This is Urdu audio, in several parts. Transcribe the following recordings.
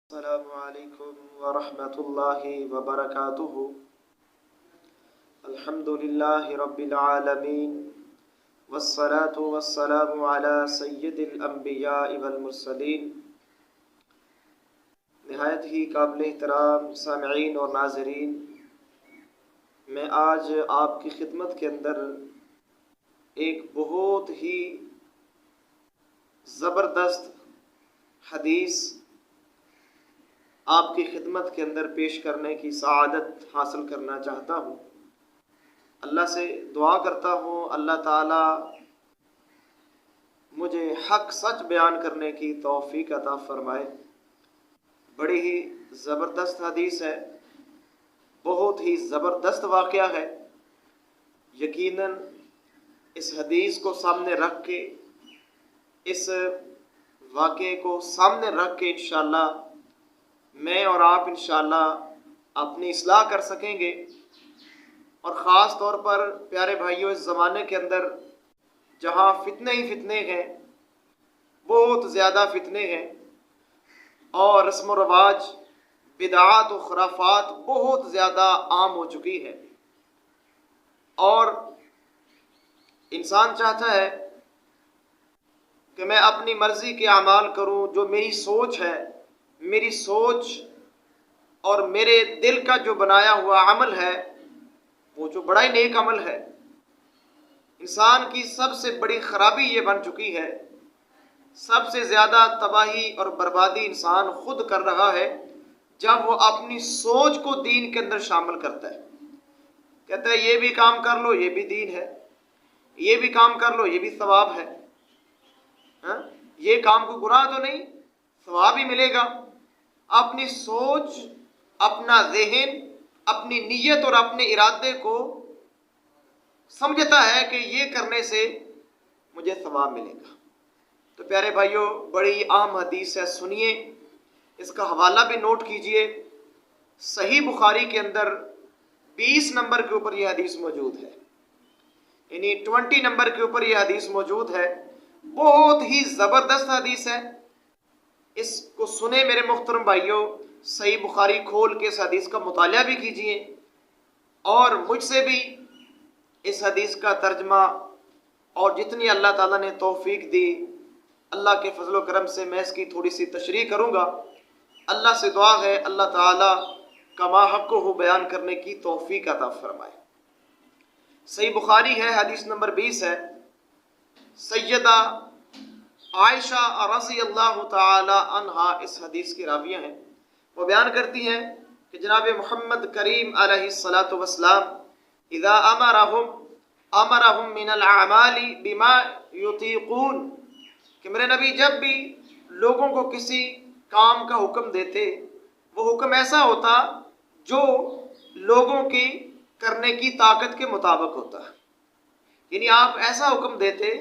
السلام علیکم ورحمۃ اللہ وبرکاتہ۔ الحمد للہ رب العالمین والصلاة والسلام علی سید الانبیاء والمرسلین۔ نہایت ہی قابل احترام سامعین اور ناظرین، میں آج آپ کی خدمت کے اندر ایک بہت ہی زبردست حدیث آپ کی خدمت کے اندر پیش کرنے کی سعادت حاصل کرنا چاہتا ہوں۔ اللہ سے دعا کرتا ہوں اللہ تعالیٰ مجھے حق سچ بیان کرنے کی توفیق عطا فرمائے۔ بڑی ہی زبردست حدیث ہے، بہت ہی زبردست واقعہ ہے۔ یقیناً اس حدیث کو سامنے رکھ کے، اس واقعے کو سامنے رکھ کے انشاءاللہ میں اور آپ انشاءاللہ اپنی اصلاح کر سکیں گے۔ اور خاص طور پر پیارے بھائیوں، اس زمانے کے اندر جہاں فتنے ہی فتنے ہیں، بہت زیادہ فتنے ہیں، اور رسم و رواج، بدعات و خرافات بہت زیادہ عام ہو چکی ہے، اور انسان چاہتا ہے کہ میں اپنی مرضی کے اعمال کروں، جو میری سوچ ہے، میری سوچ اور میرے دل کا جو بنایا ہوا عمل ہے، وہ جو بڑا ہی نیک عمل ہے۔ انسان کی سب سے بڑی خرابی یہ بن چکی ہے، سب سے زیادہ تباہی اور بربادی انسان خود کر رہا ہے جب وہ اپنی سوچ کو دین کے اندر شامل کرتا ہے۔ کہتا ہے یہ بھی کام کر لو، یہ بھی دین ہے، یہ بھی کام کر لو، یہ بھی ثواب ہے، یہ کام کو گناہ تو نہیں، ثواب ہی ملے گا۔ اپنی سوچ، اپنا ذہن، اپنی نیت اور اپنے ارادے کو سمجھتا ہے کہ یہ کرنے سے مجھے ثواب ملے گا۔ تو پیارے بھائیوں، بڑی اہم حدیث ہے، سنیے، اس کا حوالہ بھی نوٹ کیجئے۔ صحیح بخاری کے اندر 20 نمبر کے اوپر یہ حدیث موجود ہے، یعنی 20 نمبر کے اوپر یہ حدیث موجود ہے۔ بہت ہی زبردست حدیث ہے، اس کو سنیں میرے محترم بھائیوں۔ صحیح بخاری کھول کے اس حدیث کا مطالعہ بھی کیجئے، اور مجھ سے بھی اس حدیث کا ترجمہ، اور جتنی اللہ تعالیٰ نے توفیق دی، اللہ کے فضل و کرم سے میں اس کی تھوڑی سی تشریح کروں گا۔ اللہ سے دعا ہے اللہ تعالیٰ کما حق ہو بیان کرنے کی توفیق عطا فرمائے۔ صحیح بخاری ہے، حدیث نمبر 20 ہے۔ سیدہ عائشہ رضی اللہ تعالی عنہا اس حدیث کی راویہ ہیں۔ وہ بیان کرتی ہیں کہ جناب محمد کریم علیہ الصلاۃ والسلام اذا امرهم من الاعمال بما یطیقون، کہ میرے نبی جب بھی لوگوں کو کسی کام کا حکم دیتے، وہ حکم ایسا ہوتا جو لوگوں کی کرنے کی طاقت کے مطابق ہوتا ہے، یعنی آپ ایسا حکم دیتے،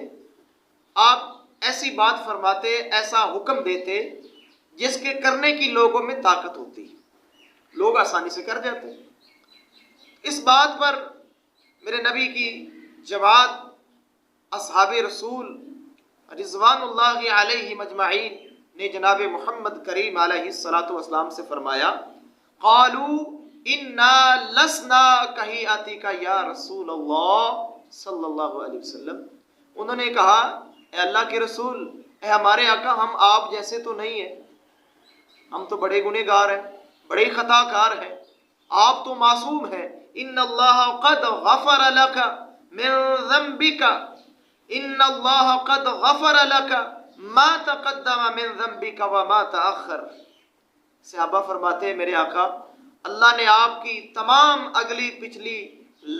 آپ ایسی بات فرماتے، ایسا حکم دیتے جس کے کرنے کی لوگوں میں طاقت ہوتی، لوگ آسانی سے کر جاتے۔ اس بات پر میرے نبی کی جماعت اصحاب رسول رضوان اللہ علیہ مجمعین نے جناب محمد کریم علیہ الصلاۃ والسلام سے فرمایا، قالوا انا لسنا کہیاتک یا رسول اللہ صلی اللہ علیہ وسلم۔ انہوں نے کہا، اے اللہ کے رسول، اے ہمارے آقا، ہم آپ جیسے تو نہیں ہیں، ہم تو بڑے گنہگار ہیں، بڑے خطا کار ہیں، آپ تو معصوم ہیں۔ ان اللہ قد غفر لک من ذنبک، ان اللہ قد غفر لک ما تقدم من ذنبک وما تأخر۔ صحابہ فرماتے ہیں میرے آقا، اللہ نے آپ کی تمام اگلی پچھلی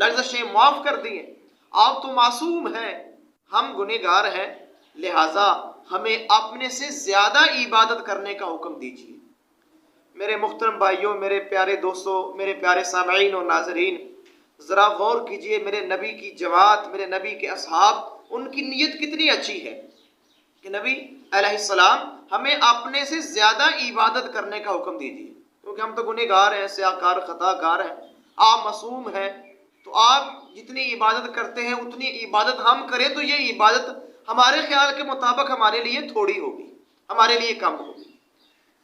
لغزشیں معاف کر دی ہیں، آپ تو معصوم ہیں، ہم گنہگار ہیں، لہٰذا ہمیں اپنے سے زیادہ عبادت کرنے کا حکم دیجیے۔ میرے محترم بھائیوں، میرے پیارے دوستوں، میرے پیارے سامعین اور ناظرین، ذرا غور کیجئے، میرے نبی کی جماعت، میرے نبی کے اصحاب، ان کی نیت کتنی اچھی ہے کہ نبی علیہ السلام ہمیں اپنے سے زیادہ عبادت کرنے کا حکم دیجیے، کیونکہ ہم تو گنہگار ہیں، سیاہکار، خطا کار ہیں، آپ معصوم ہیں، تو آپ جتنی عبادت کرتے ہیں اتنی عبادت ہم کریں تو یہ عبادت ہمارے خیال کے مطابق ہمارے لیے تھوڑی ہوگی، ہمارے لیے کم ہوگی۔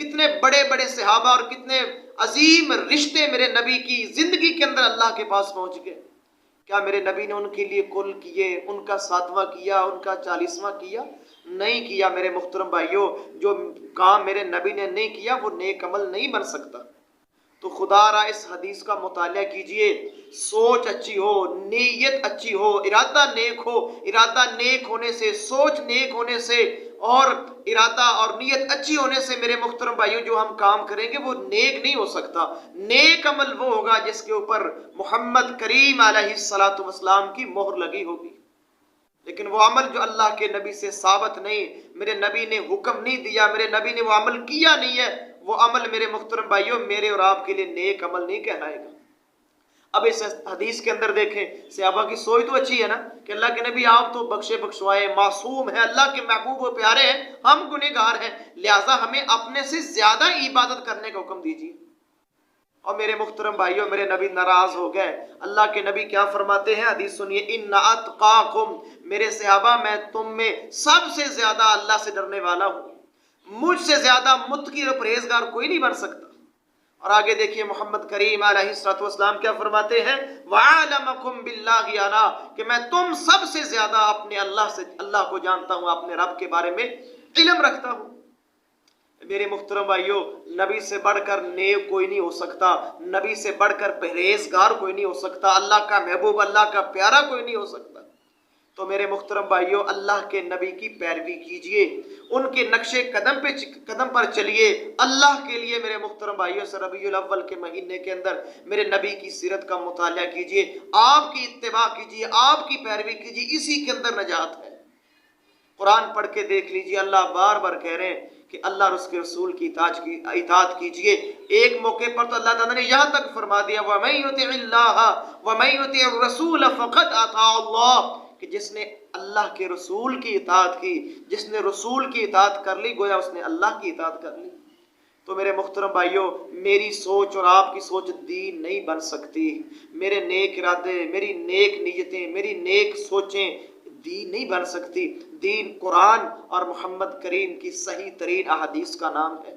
کتنے بڑے بڑے صحابہ اور کتنے عظیم رشتے میرے نبی کی زندگی کے اندر اللہ کے پاس پہنچ گئے. کیا میرے نبی نے ان کے لیے کل کیے، ان کا 7واں کیا، ان کا 40واں کیا؟ نہیں کیا. میرے محترم بھائیوں، جو کام میرے نبی نے نہیں کیا وہ نیک عمل نہیں بن سکتا. تو خدا را اس حدیث کا مطالعہ کیجئے، سوچ اچھی ہو، نیت اچھی ہو، ارادہ نیک ہو. ارادہ نیک ہونے سے، سوچ نیک ہونے سے اور ارادہ اور نیت اچھی ہونے سے میرے محترم بھائیوں جو ہم کام کریں گے وہ نیک نہیں ہو سکتا. نیک عمل وہ ہوگا جس کے اوپر محمد کریم علیہ الصلوۃ والسلام کی مہر لگی ہوگی. لیکن وہ عمل جو اللہ کے نبی سے ثابت نہیں، میرے نبی نے حکم نہیں دیا، میرے نبی نے وہ عمل کیا نہیں ہے، وہ عمل میرے محترم بھائیوں میرے اور آپ کے لیے نیک عمل نہیں کہلائے گا. اب اس حدیث کے اندر دیکھیں، صحابہ کی سوچ تو اچھی ہے نا کہ اللہ کے نبی آپ تو بخشے بخشوائے معصوم ہیں، اللہ کے محبوب و پیارے ہیں، ہم گنہگار ہیں، لہٰذا ہمیں اپنے سے زیادہ عبادت کرنے کا حکم دیجیے. اور میرے محترم بھائیوں میرے نبی ناراض ہو گئے. اللہ کے نبی کیا فرماتے ہیں؟ حدیث سنیے، ان اتقاکم، میرے صحابہ میں تم میں سب سے زیادہ اللہ سے ڈرنے والا ہوں، مجھ سے زیادہ متقی اور پرہیزگار کوئی نہیں بن سکتا. اور آگے دیکھیے محمد کریم علیہ الصلوۃ والسلام کیا فرماتے ہیں؟ وَعَلَمَكُمْ بِاللَّهِ أَنَا، کہ میں تم سب سے زیادہ اپنے اللہ کو جانتا ہوں، اپنے رب کے بارے میں علم رکھتا ہوں. میرے محترم بھائیوں، نبی سے بڑھ کر نیک کوئی نہیں ہو سکتا، نبی سے بڑھ کر پرہیزگار کوئی نہیں ہو سکتا، اللہ کا محبوب، اللہ کا پیارا کوئی نہیں ہو سکتا. تو میرے محترم بھائیوں اللہ کے نبی کی پیروی کیجئے، ان کے نقش قدم پر چلیے. اللہ کے لیے میرے محترم بھائیوں سے ربیع الاول کے مہینے کے اندر میرے نبی کی سیرت کا مطالعہ کیجئے، آپ کی اتباع کیجئے، آپ کی پیروی کیجئے، اسی کے اندر نجات ہے. قرآن پڑھ کے دیکھ لیجئے، اللہ بار بار کہہ رہے ہیں کہ اللہ اور اس کے رسول کی اطاعت کیجئے. ایک موقع پر تو اللہ تعالیٰ نے یہاں تک فرما دیا وَمَن يُطِعِ اللَّهَ وَمَن يُطِعِ الرَّسُولَ فَقَدْ أَطَاعَ اللَّهَ، کہ جس نے اللہ کے رسول کی اطاعت کی، جس نے رسول کی اطاعت کر لی، گویا اس نے اللہ کی اطاعت کر لی. تو میرے محترم بھائیوں میری سوچ اور آپ کی سوچ دین نہیں بن سکتی، میرے نیک ارادے، میری نیک نیتیں، میری نیک سوچیں دین نہیں بن سکتی. دین قرآن اور محمد کریم کی صحیح ترین احادیث کا نام ہے.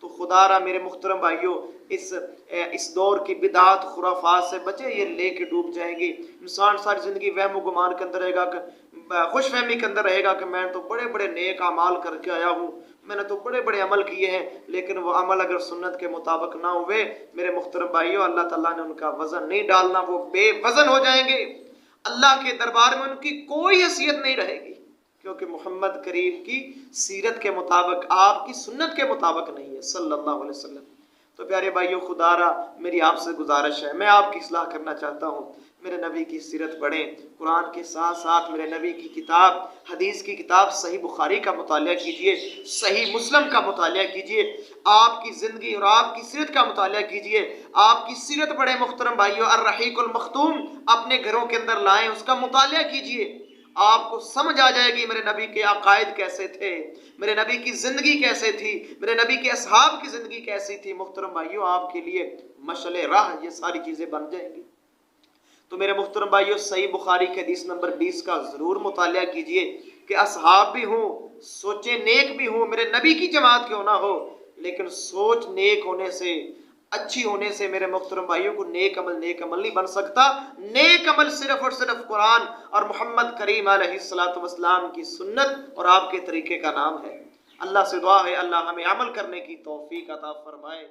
تو خدا را میرے محترم بھائیوں اس دور کی بدعات خرافات سے بچے، یہ لے کے ڈوب جائیں گے. انسان ساری زندگی وہم و گمان کے اندر رہے گا، خوش فہمی کے اندر رہے گا کہ میں تو بڑے بڑے نیک اعمال کر کے آیا ہوں، میں نے تو بڑے بڑے عمل کیے ہیں، لیکن وہ عمل اگر سنت کے مطابق نہ ہوئے میرے محترم بھائیوں اللہ تعالیٰ نے ان کا وزن نہیں ڈالنا، وہ بے وزن ہو جائیں گے. اللہ کے دربار میں ان کی کوئی حیثیت نہیں رہے گی، کیونکہ محمد کریم کی سیرت کے مطابق، آپ کی سنت کے مطابق نہیں ہے صلی اللہ علیہ وسلم. تو پیارے بھائیوں خدا را میری آپ سے گزارش ہے، میں آپ کی اصلاح کرنا چاہتا ہوں، میرے نبی کی سیرت پڑھیں، قرآن کے ساتھ ساتھ میرے نبی کی کتاب، حدیث کی کتاب صحیح بخاری کا مطالعہ کیجئے، صحیح مسلم کا مطالعہ کیجئے، آپ کی زندگی اور آپ کی سیرت کا مطالعہ کیجئے. آپ کی سیرت پڑھیں محترم بھائیوں، الرحیق المختوم اپنے گھروں کے اندر لائیں، اس کا مطالعہ کیجئے. آپ کو سمجھ آ جائے گی میرے نبی کے عقائد کیسے تھے، میرے نبی کی زندگی کیسے تھی، میرے نبی کے اصحاب کی زندگی کیسی تھی. محترم بھائیوں آپ کے لیے مشعل راہ یہ ساری چیزیں بن جائیں گی. تو میرے محترم بھائیوں صحیح بخاری کے حدیث نمبر 20 کا ضرور مطالعہ کیجئے کہ اصحاب بھی ہوں، سوچیں نیک بھی ہوں، میرے نبی کی جماعت کیوں نہ ہو، لیکن سوچ نیک ہونے سے، اچھی ہونے سے میرے محترم بھائیوں کو نیک عمل نہیں بن سکتا. نیک عمل صرف اور صرف قرآن اور محمد کریم علیہ الصلوۃ والسلام کی سنت اور آپ کے طریقے کا نام ہے. اللہ سے دعا ہے اللہ ہمیں عمل کرنے کی توفیق عطا فرمائے.